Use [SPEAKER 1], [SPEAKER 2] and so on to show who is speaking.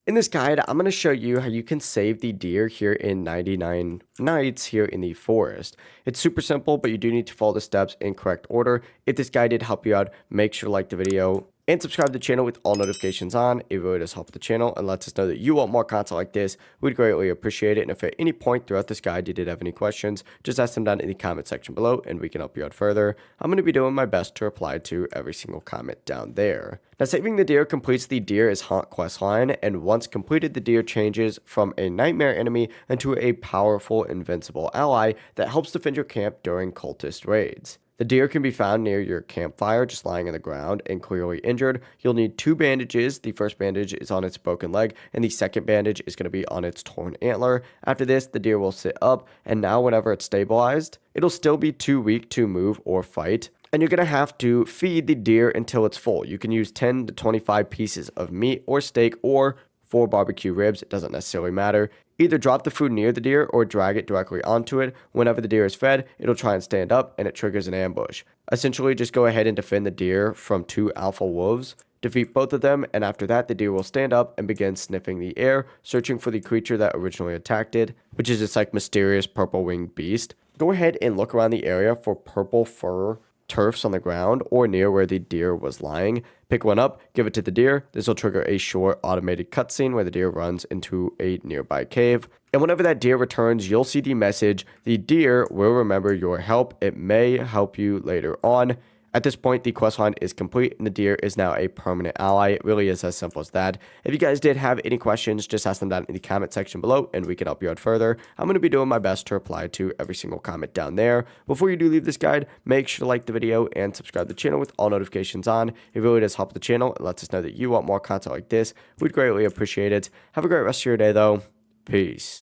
[SPEAKER 1] In this guide, I'm going to show you how you can save the deer here in 99 nights here in the forest. It's super simple, but you do need to follow the steps in correct order. If this guide did help you out, make sure to like the video and subscribe to the channel with all notifications on. It really does help the channel and lets us know that you want more content like this. We'd greatly appreciate it. And if at any point throughout this guide you did have any questions, just ask them down in the comment section below and we can help you out further. I'm going to be doing my best to reply to every single comment down there. Now, saving the deer completes the Deer is Haunt quest line, and once completed, the deer changes from a nightmare enemy into a powerful invincible ally that helps defend your camp during cultist raids. The deer can be found near your campfire, just lying on the ground and clearly injured. You'll need 2 bandages. The first bandage is on its broken leg, and the second bandage is going to be on its torn antler. After this, the deer will sit up, and now whenever it's stabilized, it'll still be too weak to move or fight. And you're going to have to feed the deer until it's full. You can use 10 to 25 pieces of meat or steak or 4 barbecue ribs. It doesn't necessarily matter. Either drop the food near the deer or drag it directly onto it. Whenever the deer is fed, it'll try and stand up and it triggers an ambush. Essentially, just go ahead and defend the deer from 2 alpha wolves. Defeat both of them, and after that, the deer will stand up and begin sniffing the air, searching for the creature that originally attacked it, which is this like mysterious purple winged beast. Go ahead and look around the area for purple fur turfs on the ground or near where the deer was lying. Pick one up, give it to the deer. This will trigger a short automated cutscene where the deer runs into a nearby cave. And whenever that deer returns, you'll see the message, "The deer will remember your help. It may help you later on." At this point, the questline is complete and the deer is now a permanent ally. It really is as simple as that. If you guys did have any questions, just ask them down in the comment section below and we can help you out further. I'm going to be doing my best to reply to every single comment down there. Before you do leave this guide, make sure to like the video and subscribe to the channel with all notifications on. It really does help the channel and lets us know that you want more content like this. We'd greatly appreciate it. Have a great rest of your day though. Peace.